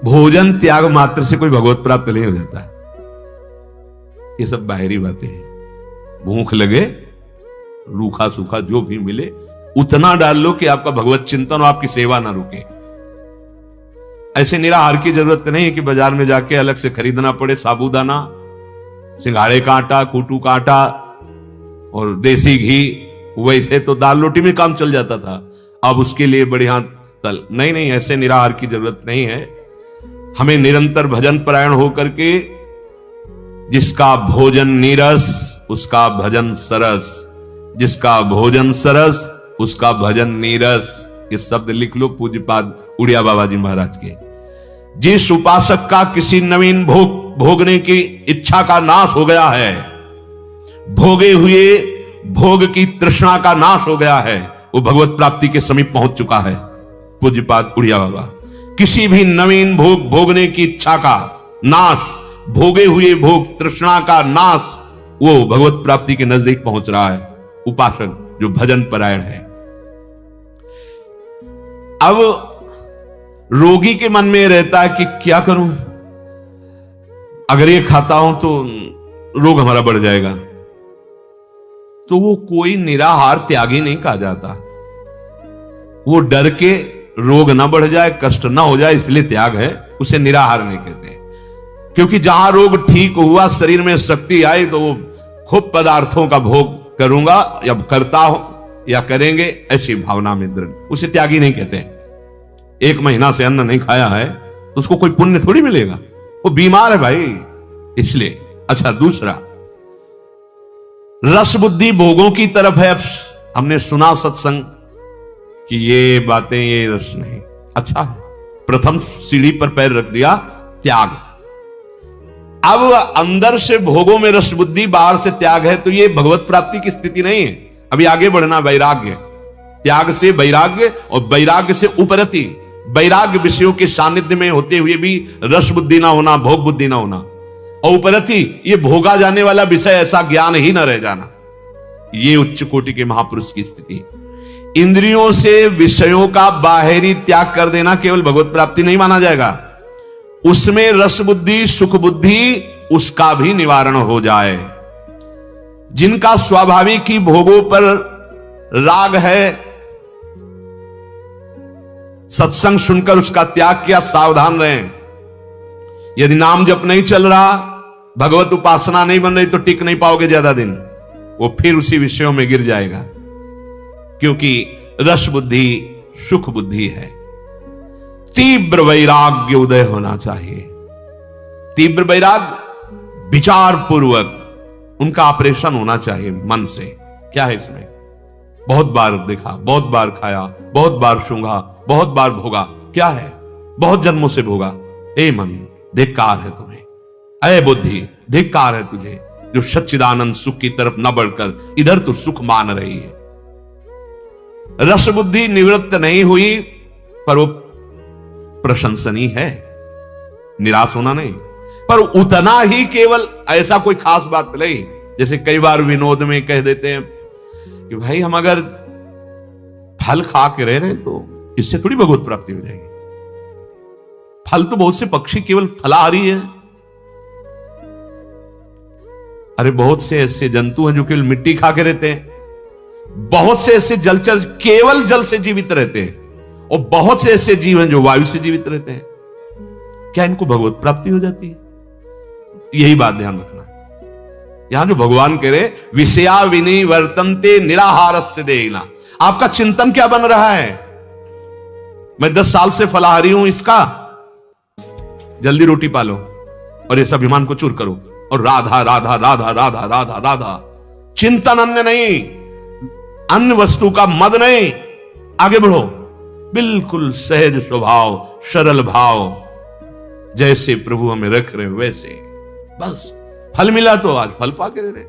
भोजन त्याग मात्र से कोई भगवत प्राप्त नहीं हो जाता है। ये सब बाहरी बातें हैं। भूख लगे, रूखा सूखा जो भी मिले उतना डाल लो कि आपका भगवत चिंतन और आपकी सेवा ना रुके। ऐसे निराहार की जरूरत नहीं है कि बाजार में जाके अलग से खरीदना पड़े साबूदाना, सिंघाड़े का आटा, कूटू का आटा और देसी घी। वैसे तो दाल रोटी में काम चल जाता था, अब उसके लिए बढ़िया तल। नहीं, ऐसे निराहार की जरूरत नहीं है। हमें निरंतर भजन परायण होकर के जिसका भोजन नीरस उसका भजन सरस, जिसका भोजन सरस उसका भजन नीरस। ये शब्द लिख लो, पूज्यपाद उड़िया बाबा जी महाराज के। जिस उपासक का किसी नवीन भोगने की इच्छा का नाश हो गया है, भोगे हुए भोग की तृष्णा का नाश हो गया है, वो भगवत प्राप्ति के समीप पहुंच चुका है। पूज्यपाद उड़िया बाबा। किसी भी नवीन भोग भोगने की इच्छा का नाश, भोगे हुए भोग तृष्णा का नाश, वो भगवत प्राप्ति के नजदीक पहुंच रहा है उपासक जो भजन परायण है। अब रोगी के मन में रहता है कि क्या करूं, अगर ये खाता हूं तो रोग हमारा बढ़ जाएगा, तो वो कोई निराहार त्यागी नहीं कहा जाता। वो डर के रोग ना बढ़ जाए, कष्ट ना हो जाए, इसलिए त्याग है, उसे निराहार नहीं कहते। क्योंकि जहां रोग ठीक हुआ, शरीर में शक्ति आई, तो वो खूब पदार्थों का भोग करूंगा या करता हूं या करेंगे, ऐसी भावना में दृढ़, उसे त्यागी नहीं कहते। 1 महीना से अन्न नहीं खाया है तो उसको कोई पुण्य थोड़ी मिलेगा, वो बीमार है भाई, इसलिए। अच्छा, दूसरा, रस बुद्धि भोगों की तरफ है। हमने सुना सत्संग कि ये बातें, ये रस नहीं, अच्छा है, प्रथम सीढ़ी पर पैर रख दिया, त्याग। अब अंदर से भोगों में रस बुद्धि, बाहर से त्याग है, तो ये भगवत प्राप्ति की स्थिति नहीं है। अभी आगे बढ़ना, वैराग्य, त्याग से वैराग्य और वैराग्य से उपरति। वैराग्य विषयों के सानिध्य में होते हुए भी रस बुद्धि ना होना, भोग बुद्धि ना होना, और उपरति ये भोगा जाने वाला विषय, ऐसा ज्ञान ही न रह जाना। ये उच्च कोटि के महापुरुष की स्थिति। इंद्रियों से विषयों का बाहरी त्याग कर देना केवल भगवत प्राप्ति नहीं माना जाएगा, उसमें रस बुद्धि सुख बुद्धि उसका भी निवारण हो जाए। जिनका स्वाभाविक ही भोगों पर राग है, सत्संग सुनकर उसका त्याग किया, सावधान रहें। यदि नाम जप नहीं चल रहा, भगवत उपासना नहीं बन रही, तो टिक नहीं पाओगे ज्यादा दिन, वो फिर उसी विषयों में गिर जाएगा। क्योंकि रस बुद्धि सुख बुद्धि है। तीव्र वैराग्य उदय होना चाहिए। तीव्र वैराग्य, विचार पूर्वक उनका ऑपरेशन होना चाहिए मन से। क्या है इसमें? बहुत बार देखा, बहुत बार खाया, बहुत बार सूंघा, बहुत बार भोगा। क्या है? बहुत जन्मों से भोगा। ए मन, धिक्कार है तुम्हें, अय बुद्धि धिक्कार है तुझे, जो सच्चिदानंद सुख की तरफ न बढ़कर इधर तो सुख मान रही है। रस बुद्धि निवृत्त नहीं हुई, पर वो प्रशंसनीय है, निराश होना नहीं, पर उतना ही, केवल ऐसा कोई खास बात नहीं। जैसे कई बार विनोद में कह देते हैं कि भाई हम अगर फल खा के रह रहे तो इससे थोड़ी भगवत प्राप्ति हो जाएगी। फल तो बहुत से पक्षी केवल फलाहारी है। अरे बहुत से ऐसे जंतु हैं जो केवल मिट्टी खा के रहते हैं, बहुत से ऐसे जलचर केवल जल से जीवित रहते हैं, और बहुत से ऐसे जीव हैं जो वायु से जीवित रहते हैं। क्या इनको भगवत प्राप्ति हो जाती है? यही बात ध्यान रखना। यहां जो भगवान कह रहे, विषया विनिवर्तन्ते निराहारस्य देहिना, आपका चिंतन क्या बन रहा है? मैं 10 साल से फलाहारी हूं, इसका जल्दी रोटी पालो और इस अभिमान को चूर करो, और राधा राधा राधा राधा राधा राधा, चिंतन अन्य नहीं, अन्य वस्तु का मद नहीं, आगे बढ़ो। बिल्कुल सहज स्वभाव, सरल भाव, जैसे प्रभु हमें रख रहे वैसे। बस फल मिला तो आज फल पाके रह रहे,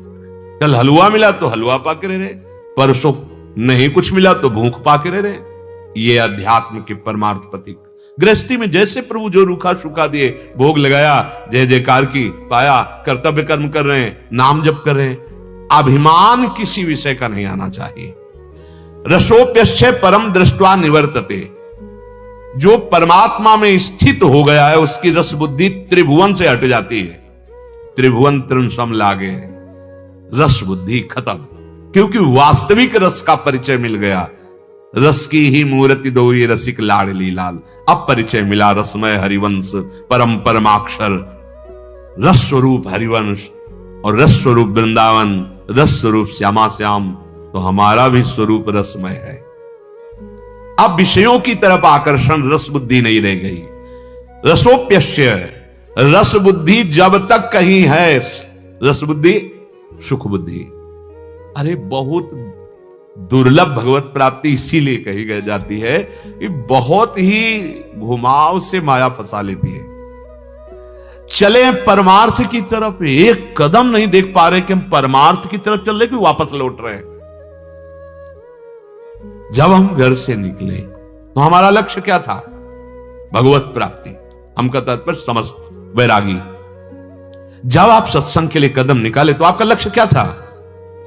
कल हलवा मिला तो हलवा पाके रह रहे, परसों नहीं कुछ मिला तो भूख पाके रह रहे। ये अध्यात्म के परमार्थ प्रतीक। गृहस्थी में जैसे प्रभु जो रूखा सूखा दिए, भोग लगाया, जय जयकार की, पाया, कर्तव्य कर्म कर रहे हैं, नाम जप कर रहे हैं। अभिमान किसी विषय का नहीं आना चाहिए। रसोप्यस्य परम दृष्ट्वा निवर्तते, जो परमात्मा में स्थित हो गया है उसकी रस बुद्धि त्रिभुवन से हट जाती है। त्रिभुवन त्रिसम लागे, रस बुद्धि खत्म, क्योंकि वास्तविक रस का परिचय मिल गया। रस की ही मूर्ति दो ये रसिक लाडली लाल, अब परिचय मिला रसमय हरिवंश परम परमाक्षर, रस स्वरूप हरिवंश और रस स्वरूप वृंदावन, रस स्वरूप श्यामा श्याम। तो हमारा भी स्वरूप रसमय है। अब विषयों की तरफ आकर्षण, रस बुद्धि नहीं रह गई। रसोप्यस्य, रस बुद्धि जब तक कहीं है रस बुद्धि, सुख बुद्धि। अरे बहुत दुर्लभ भगवत प्राप्ति इसीलिए कही जाती है कि बहुत ही घुमाव से माया फंसा लेती है। चले परमार्थ की तरफ, एक कदम नहीं देख पा रहे कि हम परमार्थ की तरफ चल रहे कि वापस लौट रहे हैं। जब हम घर से निकले तो हमारा लक्ष्य क्या था? भगवत प्राप्ति। हम का तात्पर्य समस्त वैरागी। जब आप सत्संग के लिए कदम निकाले तो आपका लक्ष्य क्या था?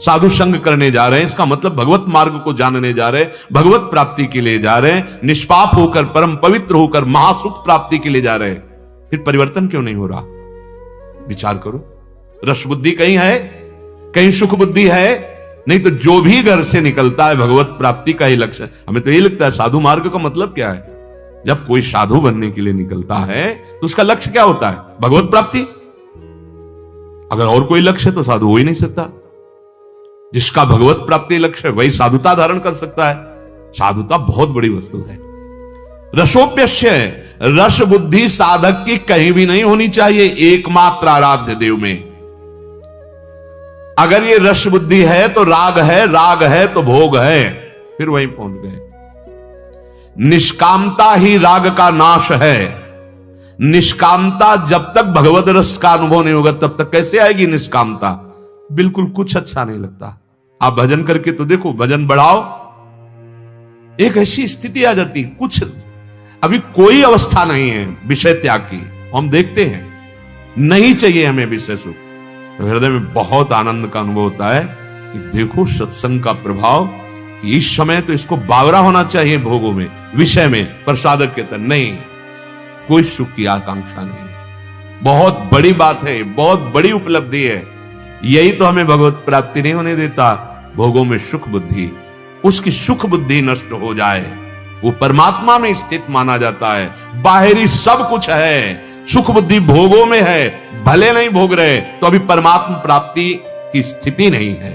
साधु संग करने जा रहे हैं, इसका मतलब भगवत मार्ग को जानने जा रहे हैं, भगवत प्राप्ति के लिए जा रहे हैं, निष्पाप होकर परम पवित्र होकर महासुख प्राप्ति के लिए जा रहे हैं। फिर परिवर्तन क्यों नहीं हो रहा? विचार करो। रस बुद्धि कहीं है, कहीं सुख बुद्धि है? नहीं तो जो भी घर से निकलता है भगवत प्राप्ति का ही लक्ष्य। हमें तो ये लगता है साधु मार्ग का मतलब क्या है? जब कोई साधु बनने के लिए निकलता है तो उसका लक्ष्य क्या होता है? भगवत प्राप्ति। अगर और कोई लक्ष्य तो साधु हो ही नहीं सकता। जिसका भगवत प्राप्ति लक्ष्य है वही साधुता धारण कर सकता है। साधुता बहुत बड़ी वस्तु है। रसोप्यस्य, रस बुद्धि साधक की कहीं भी नहीं होनी चाहिए, एकमात्र आराध्य देव में। अगर ये रस बुद्धि है तो राग है, राग है तो भोग है, फिर वहीं पहुंच गए। निष्कामता ही राग का नाश है। निष्कामता जब तक भगवत रस का अनुभव नहीं होगा तब तक कैसे आएगी निष्कामता? बिल्कुल कुछ अच्छा नहीं लगता। आप भजन करके तो देखो, भजन बढ़ाओ, एक ऐसी स्थिति आ जाती, कुछ अभी कोई अवस्था नहीं है विषय त्याग की। हम देखते हैं नहीं चाहिए हमें विषय सुख, तो हृदय में बहुत आनंद का अनुभव होता है कि देखो सत्संग का प्रभाव, कि इस समय तो इसको बावरा होना चाहिए भोगों में, विषय में, पर साधक के तरह नहीं, कोई सुख की आकांक्षा नहीं। बहुत बड़ी बात है, बहुत बड़ी उपलब्धि है। यही तो हमें भगवत प्राप्ति नहीं होने देता। भोगों में सुख बुद्धि, उसकी सुख बुद्धि नष्ट हो जाए, वो परमात्मा में स्थित माना जाता है। बाहरी सब कुछ है, सुख बुद्धि भोगों में है, भले नहीं भोग रहे तो अभी परमात्मा प्राप्ति की स्थिति नहीं है।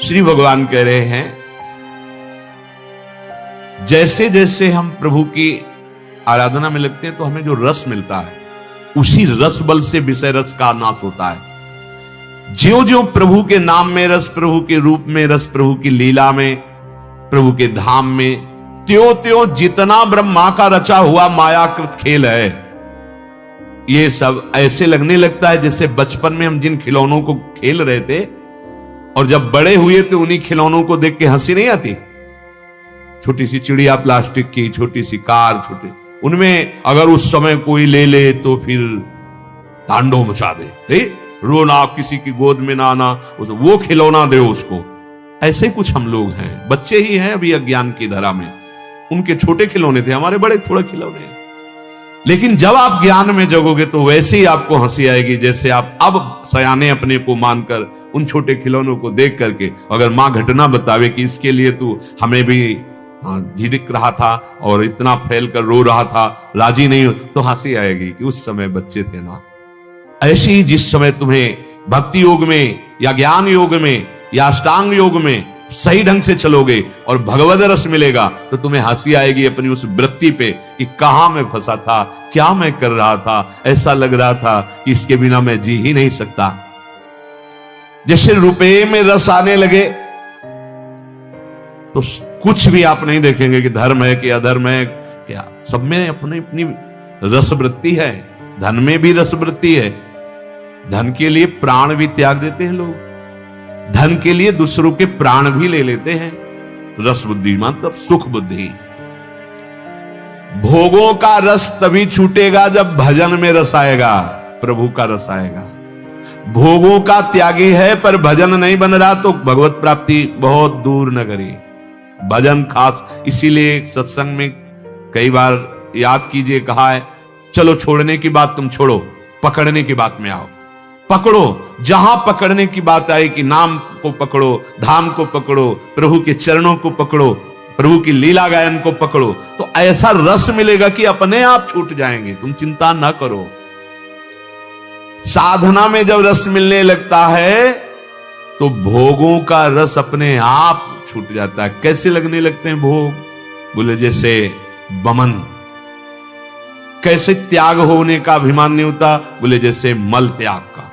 श्री भगवान कह रहे हैं जैसे जैसे हम प्रभु की आराधना में लगते हैं तो हमें जो रस मिलता है उसी रस बल से विषय रस का नाश होता है। ज्यों ज्यों प्रभु के नाम में रस, प्रभु के रूप में रस, प्रभु की लीला में, प्रभु के धाम में, त्यों त्यों जितना ब्रह्मा का रचा हुआ मायाकृत खेल है, ये सब ऐसे लगने लगता है जैसे बचपन में हम जिन खिलौनों को खेल रहे थे और जब बड़े हुए तो उन्हीं खिलौनों को देख के हंसी नहीं आती। छोटी सी चिड़िया प्लास्टिक की, छोटी सी कार, छोटे, उनमें अगर उस समय कोई ले ले तो फिर तांडव मचा दे, रोना, किसी की गोद में ना आना, वो खिलौना दे उसको। ऐसे ही कुछ हम लोग हैं, बच्चे ही हैं अभी अज्ञान की धरा में। उनके छोटे खिलौने थे, हमारे बड़े थोड़े खिलौने। लेकिन जब आप ज्ञान में जगोगे तो वैसे ही आपको हंसी आएगी जैसे आप अब सयाने अपने को मानकर उन छोटे खिलौनों को देख करके, अगर मां घटना बतावे कि इसके लिए तू हमें भी झिड़क रहा था और इतना फैल कर रो रहा था, राजी नहीं हो, तो हंसी आएगी कि उस समय बच्चे थे ना। ऐसे ही जिस समय तुम्हें भक्ति योग में या ज्ञान योग में या अष्टांग योग में सही ढंग से चलोगे और भगवद रस मिलेगा तो तुम्हें हंसी आएगी अपनी उस वृत्ति पे कि कहां मैं फंसा था, क्या मैं कर रहा था, ऐसा लग रहा था कि इसके बिना मैं जी ही नहीं सकता। जैसे रुपये में रस आने लगे तो कुछ भी आप नहीं देखेंगे कि धर्म है कि अधर्म है, क्या सब में अपनी अपनी रस वृत्ति है। धन में भी रस वृत्ति है, धन के लिए प्राण भी त्याग देते हैं लोग, धन के लिए दूसरों के प्राण भी ले लेते हैं। रस बुद्धि मतलब सुख बुद्धि। भोगों का रस तभी छूटेगा जब भजन में रस आएगा, प्रभु का रस आएगा। भोगों का त्यागी है पर भजन नहीं बन रहा तो भगवत प्राप्ति बहुत दूर न करी। भजन खास, इसीलिए सत्संग में कई बार याद कीजिए कहा है, चलो छोड़ने की बात तुम छोड़ो, पकड़ने की बात में आओ। पकड़ो, जहां पकड़ने की बात आए कि नाम को पकड़ो, धाम को पकड़ो, प्रभु के चरणों को पकड़ो, प्रभु की लीला गायन को पकड़ो, तो ऐसा रस मिलेगा कि अपने आप छूट जाएंगे, तुम चिंता ना करो। साधना में जब रस मिलने लगता है तो भोगों का रस अपने आप छूट जाता है। कैसे लगने लगते हैं भोग? बोले जैसे बमन। कैसे त्याग होने का अभिमान नहीं होता? बोले जैसे मल त्याग का।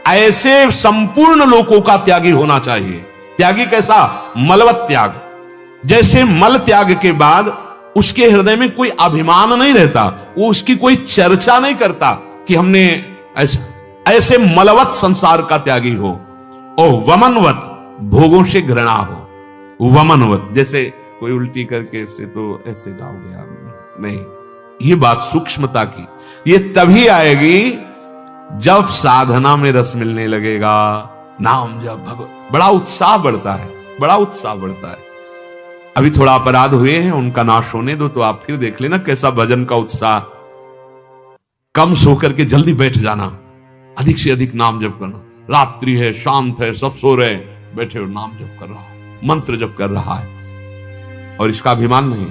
ऐसे संपूर्ण लोकों का त्यागी होना चाहिए। त्यागी कैसा? मलवत त्याग। जैसे मल त्याग के बाद उसके हृदय में कोई अभिमान नहीं रहता, वो उसकी कोई चर्चा नहीं करता कि हमने ऐसे मलवत संसार का त्यागी हो। और वमनवत, भोगों से घृणा हो। वमनवत, जैसे कोई उल्टी करके ऐसे तो ऐसे जाओगे आप, नहीं, ये बात सूक्ष्मता की। ये तभी आएगी जब साधना में रस मिलने लगेगा, नाम जब भगवत, बड़ा उत्साह बढ़ता है, बड़ा उत्साह बढ़ता है। अभी थोड़ा अपराध हुए हैं, उनका नाश होने दो, तो आप फिर देख लेना कैसा भजन का उत्साह। कम सो करके जल्दी बैठ जाना, अधिक से अधिक नाम जप करना। रात्रि है, शांत है, सब सो रहे, बैठे हो, नाम जप कर रहा है, मंत्र जप कर रहा है, और इसका अभिमान नहीं।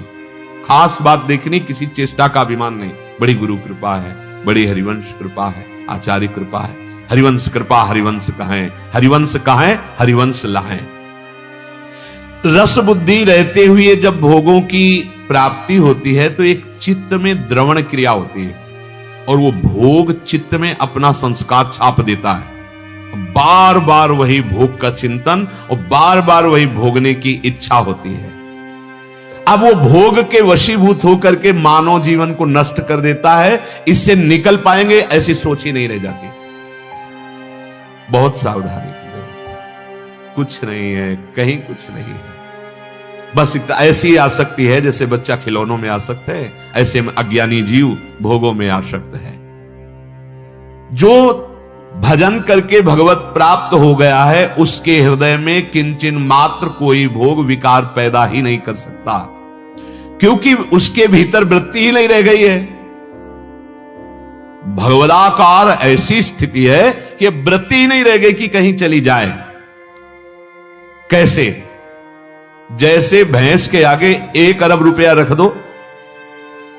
खास बात देखनी, किसी चेष्टा का अभिमान नहीं। बड़ी गुरु कृपा है, बड़ी हरिवंश कृपा है, आचार्य कृपा है। हरिवंश कृपा हरिवंश कहें, हरिवंश कहें हरिवंश लाहें। रस बुद्धि रहते हुए जब भोगों की प्राप्ति होती है तो एक चित्त में द्रवण क्रिया होती है, और वो भोग चित्त में अपना संस्कार छाप देता है। बार बार वही भोग का चिंतन और बार बार वही भोगने की इच्छा होती है। अब वो भोग के वशीभूत होकर के मानव जीवन को नष्ट कर देता है। इससे निकल पाएंगे ऐसी सोच ही नहीं रह जाती। बहुत सावधानी की, कुछ नहीं है, कहीं कुछ नहीं है। बस ऐसी आसक्ति है जैसे बच्चा खिलौनों में आसक्त है, ऐसे में अज्ञानी जीव भोगों में आसक्त है। जो भजन करके भगवत प्राप्त हो गया है, उसके हृदय में किंचिन मात्र कोई भोग विकार पैदा ही नहीं कर सकता, क्योंकि उसके भीतर वृत्ति ही नहीं रह गई है। भगवदाकार ऐसी स्थिति है कि वृत्ति ही नहीं रह गई कि कहीं चली जाए। कैसे? जैसे भैंस के आगे 1 अरब रुपया रख दो,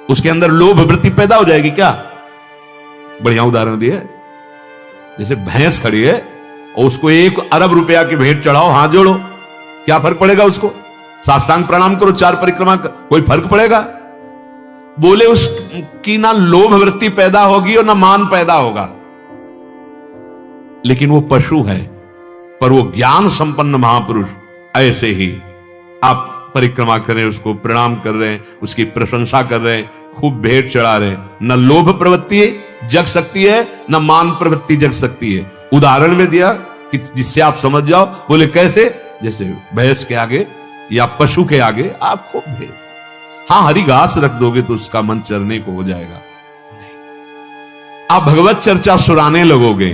उसके अंदर लोभ वृत्ति पैदा हो जाएगी क्या? बढ़िया उदाहरण दिया। जैसे भैंस खड़ी है और उसको 1 अरब रुपया की भेंट चढ़ाओ, हाथ जोड़ो, क्या फर्क पड़ेगा उसको? साष्टांग प्रणाम करो, 4 परिक्रमा, कोई फर्क पड़ेगा? बोले उसकी ना लोभ वृत्ति पैदा होगी और ना मान पैदा होगा। लेकिन वो पशु है, पर वो ज्ञान संपन्न महापुरुष। ऐसे ही आप परिक्रमा करें, उसको प्रणाम कर रहे हैं, उसकी प्रशंसा कर रहे हैं, खूब भेंट चढ़ा रहे हैं, न लोभ प्रवृत्ति जग सकती है, न मान प्रवृत्ति जग सकती है। उदाहरण में दिया कि जिससे आप समझ जाओ। बोले कैसे? जैसे भैंस के आगे या पशु के आगे आप खूब भेंट, हाँ हरी घास रख दोगे तो उसका मन चरने को हो जाएगा। नहीं, आप भगवत चर्चा सुनाने लगोगे